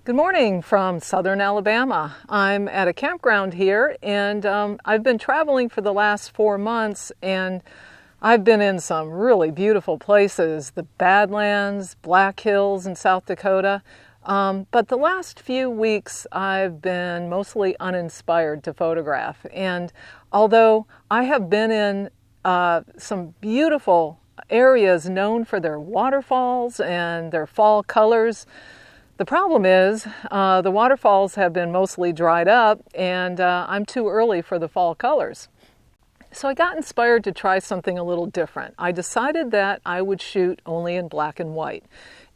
Good morning from southern Alabama. I'm at a campground here, and I've been traveling for the last 4 months, and I've been in some really beautiful places, the Badlands, Black Hills in South Dakota. But the last few weeks I've been mostly uninspired to photograph. And although I have been in some beautiful areas known for their waterfalls and their fall colors, the problem is the waterfalls have been mostly dried up, and I'm too early for the fall colors. So I got inspired to try something a little different. I decided that I would shoot only in black and white.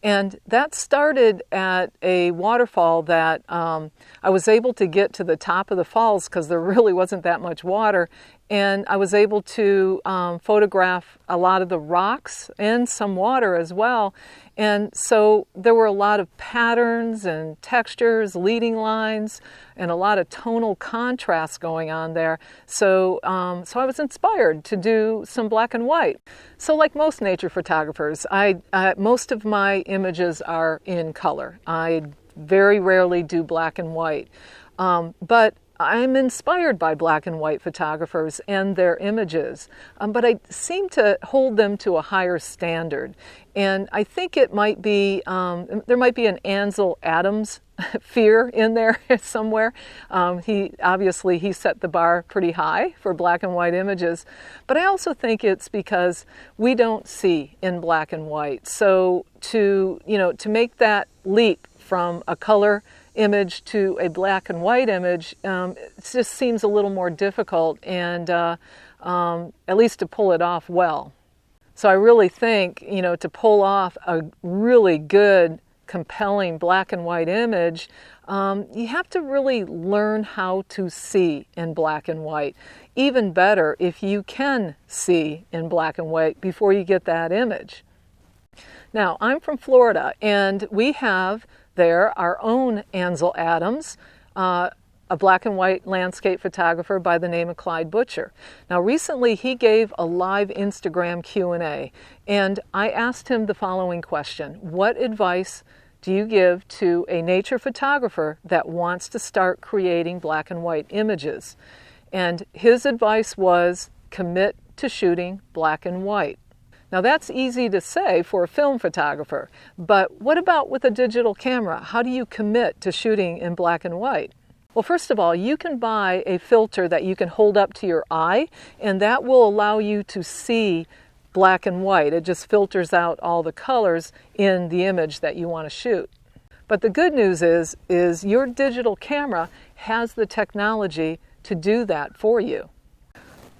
And that started at a waterfall that I was able to get to the top of the falls because there really wasn't that much water. And I was able to photograph a lot of the rocks and some water as well. And so there were a lot of patterns and textures, leading lines, and a lot of tonal contrast going on there. So I was inspired to do some black and white. So like most nature photographers, most of my images are in color. I very rarely do black and white. But I'm inspired by black and white photographers and their images, but I seem to hold them to a higher standard. And I think it might be, there might be an Ansel Adams fear in there somewhere. He set the bar pretty high for black and white images, but I also think it's because we don't see in black and white. So to make that leap from a color image to a black and white image, it just seems a little more difficult, and at least to pull it off well. So I really think, to pull off a really good, compelling black and white image, you have to really learn how to see in black and white. Even better if you can see in black and white before you get that image. Now, I'm from Florida, and we have there our own Ansel Adams, a black and white landscape photographer by the name of Clyde Butcher. Now recently he gave a live Instagram Q&A, and I asked him the following question: what advice do you give to a nature photographer that wants to start creating black and white images? And his advice was, commit to shooting black and white. Now that's easy to say for a film photographer, but what about with a digital camera? How do you commit to shooting in black and white? Well, first of all, you can buy a filter that you can hold up to your eye, and that will allow you to see black and white. It just filters out all the colors in the image that you want to shoot. But the good news is your digital camera has the technology to do that for you.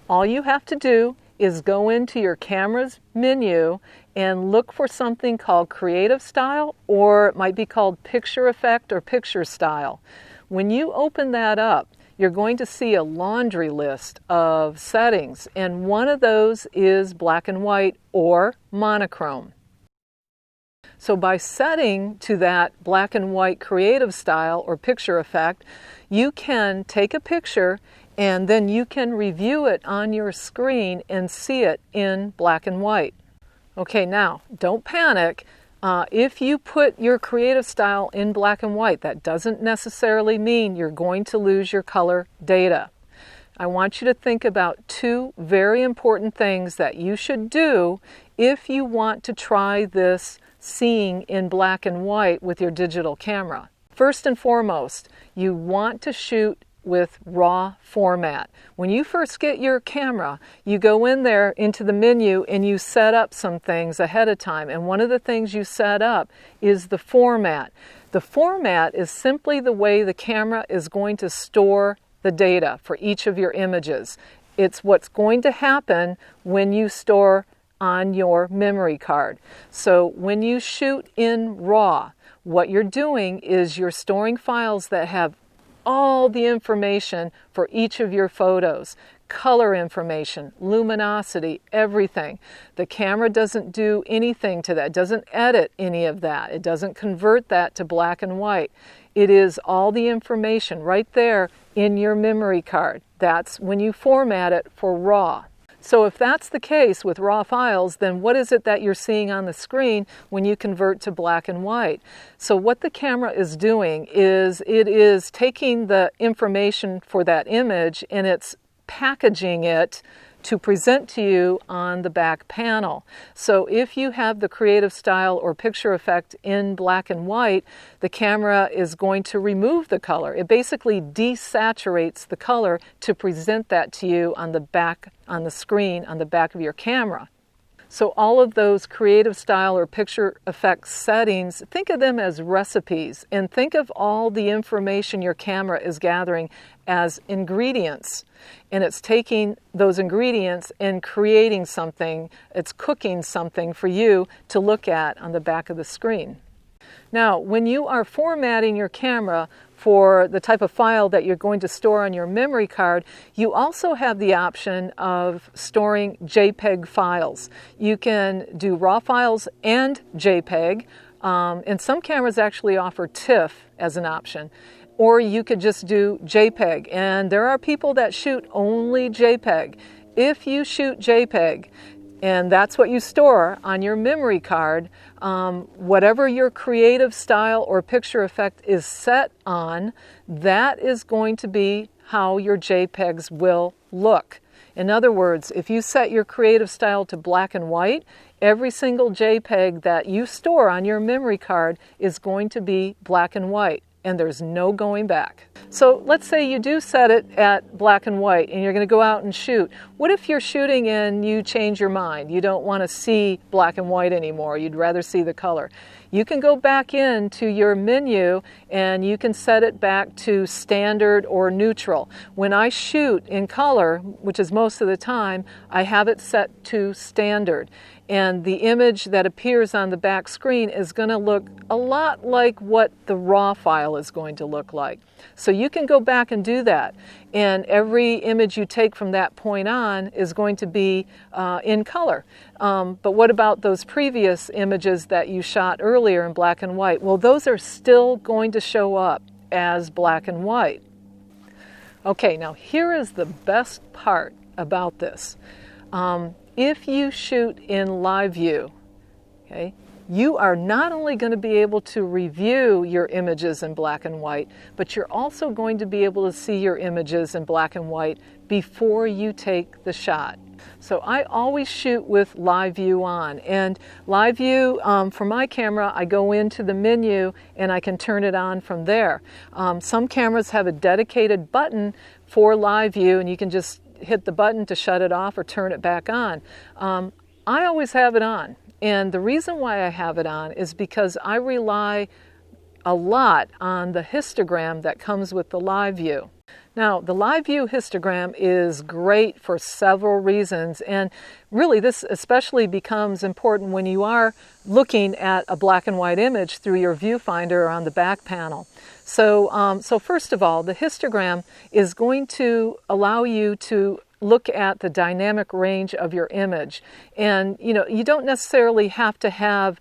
All you have to do is go into your camera's menu and look for something called Creative Style, or it might be called Picture Effect or Picture Style. When you open that up, you're going to see a laundry list of settings, and one of those is black and white or monochrome. So by setting to that black and white creative style or picture effect, you can take a picture and then you can review it on your screen and see it in black and white. Okay, now, don't panic. If you put your creative style in black and white, that doesn't necessarily mean you're going to lose your color data. I want you to think about 2 very important things that you should do if you want to try this seeing in black and white with your digital camera. First and foremost, you want to shoot with raw format. When you first get your camera, you go in there into the menu and you set up some things ahead of time. And one of the things you set up is the format. The format is simply the way the camera is going to store the data for each of your images. It's what's going to happen when you store on your memory card. So when you shoot in RAW, what you're doing is you're storing files that have all the information for each of your photos, color information, luminosity, everything. The camera doesn't do anything to that, it doesn't edit any of that, it doesn't convert that to black and white. It is all the information right there in your memory card. That's when you format it for RAW. So if that's the case with raw files, then what is it that you're seeing on the screen when you convert to black and white? So what the camera is doing is it is taking the information for that image and it's packaging it to present to you on the back panel. So if you have the creative style or picture effect in black and white, the camera is going to remove the color. It basically desaturates the color to present that to you on the back, on the screen, on the back of your camera. So all of those creative style or picture effect settings, think of them as recipes, and think of all the information your camera is gathering as ingredients. And it's taking those ingredients and creating something, it's cooking something for you to look at on the back of the screen. Now, when you are formatting your camera for the type of file that you're going to store on your memory card, you also have the option of storing JPEG files. You can do raw files and JPEG, and some cameras actually offer TIFF as an option. Or you could just do JPEG, and there are people that shoot only JPEG. If you shoot JPEG, and that's what you store on your memory card, whatever your creative style or picture effect is set on, that is going to be how your JPEGs will look. In other words, if you set your creative style to black and white, every single JPEG that you store on your memory card is going to be black and white, and there's no going back. So let's say you do set it at black and white and you're going to go out and shoot. What if you're shooting and you change your mind? You don't want to see black and white anymore. You'd rather see the color. You can go back into your menu and you can set it back to standard or neutral. When I shoot in color, which is most of the time, I have it set to standard. And the image that appears on the back screen is going to look a lot like what the raw file is going to look like. So you can go back and do that. And every image you take from that point on is going to be in color. But what about those previous images that you shot earlier in black and white? Well, those are still going to show up as black and white. Okay, now here is the best part about this. If you shoot in live view, okay, you are not only going to be able to review your images in black and white, but you're also going to be able to see your images in black and white before you take the shot. So I always shoot with live view on, and live view for my camera, I go into the menu and I can turn it on from there. Some cameras have a dedicated button for live view and you can just hit the button to shut it off or turn it back on. I always have it on. And the reason why I have it on is because I rely a lot on the histogram that comes with the live view. Now, the live view histogram is great for several reasons, and really this especially becomes important when you are looking at a black and white image through your viewfinder on the back panel. So first of all, the histogram is going to allow you to look at the dynamic range of your image. And you don't necessarily have to have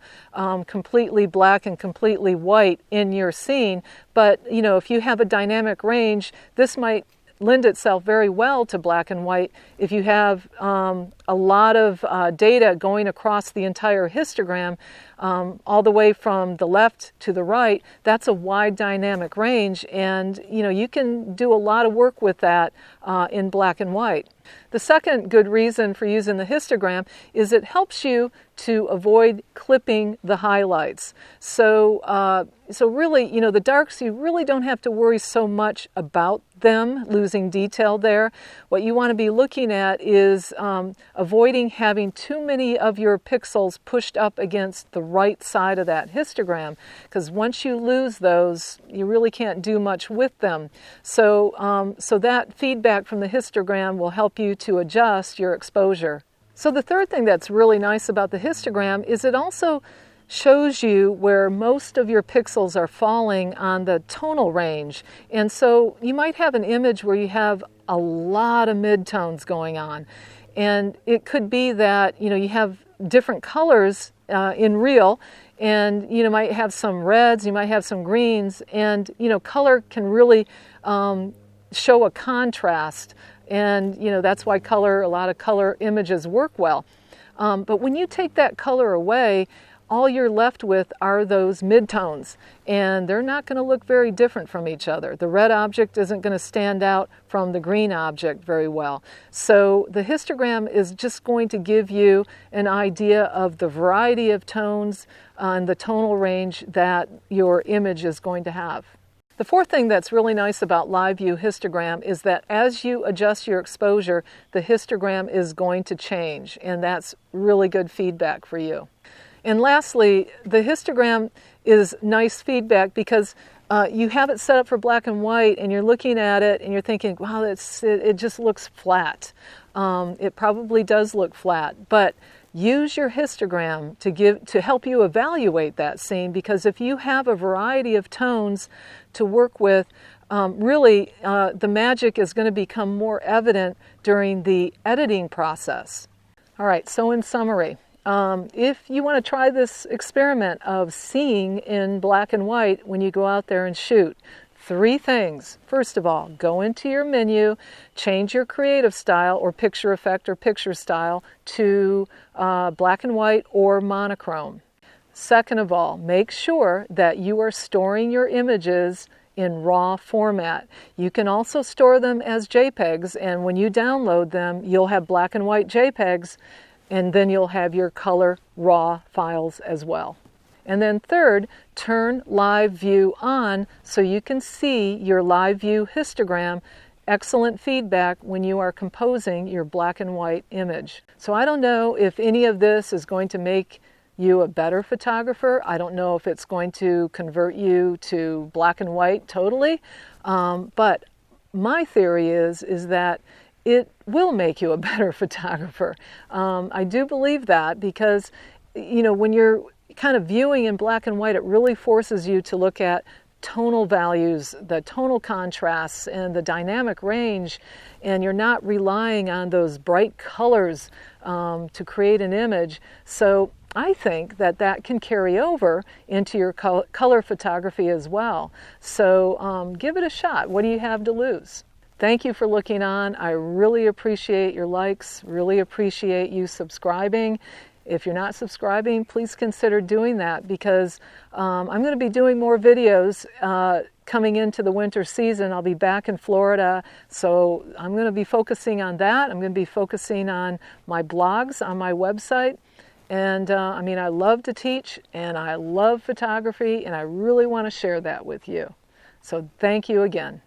completely black and completely white in your scene, but if you have a dynamic range, this might lend itself very well to black and white. If you have a lot of data going across the entire histogram, all the way from the left to the right, that's a wide dynamic range, and you can do a lot of work with that in black and white. The second good reason for using the histogram is it helps you to avoid clipping the highlights. So really, the darks, you really don't have to worry so much about them losing detail there. What you want to be looking at is avoiding having too many of your pixels pushed up against the right side of that histogram, because once you lose those, you really can't do much with them. So that feedback from the histogram will help you to adjust your exposure. So the third thing that's really nice about the histogram is it also shows you where most of your pixels are falling on the tonal range. And so you might have an image where you have a lot of midtones going on. And it could be that, you have different colors in real, and you might have some reds, you might have some greens, and color can really show a contrast And that's why a lot of color images work well. But when you take that color away, all you're left with are those midtones, and they're not going to look very different from each other. The red object isn't going to stand out from the green object very well. So the histogram is just going to give you an idea of the variety of tones and the tonal range that your image is going to have. The fourth thing that's really nice about live view histogram is that as you adjust your exposure, the histogram is going to change, and that's really good feedback for you. And lastly, the histogram is nice feedback because you have it set up for black and white, and you're looking at it and you're thinking, wow, it just looks flat. It probably does look flat, but use your histogram to help you evaluate that scene, because if you have a variety of tones to work with, really the magic is going to become more evident during the editing process. All right, so in summary, if you want to try this experiment of seeing in black and white when you go out there and shoot, 3 things. First of all, go into your menu, change your creative style or picture effect or picture style to black and white or monochrome. Second of all, make sure that you are storing your images in RAW format. You can also store them as JPEGs, and when you download them, you'll have black and white JPEGs, and then you'll have your color RAW files as well. And then third, turn live view on so you can see your live view histogram. Excellent feedback when you are composing your black and white image. So I don't know if any of this is going to make you a better photographer. I don't know if it's going to convert you to black and white totally, but my theory is that it will make you a better photographer. I do believe that because, when you're kind of viewing in black and white, it really forces you to look at tonal values, the tonal contrasts, and the dynamic range, and you're not relying on those bright colors to create an image. So I think that can carry over into your color photography as well. So give it a shot. What do you have to lose? Thank you for looking on. I really appreciate your likes, really appreciate you subscribing. If you're not subscribing, please consider doing that, because I'm going to be doing more videos coming into the winter season. I'll be back in Florida, so I'm going to be focusing on that. I'm going to be focusing on my blogs on my website. And I love to teach, and I love photography, and I really want to share that with you. So thank you again.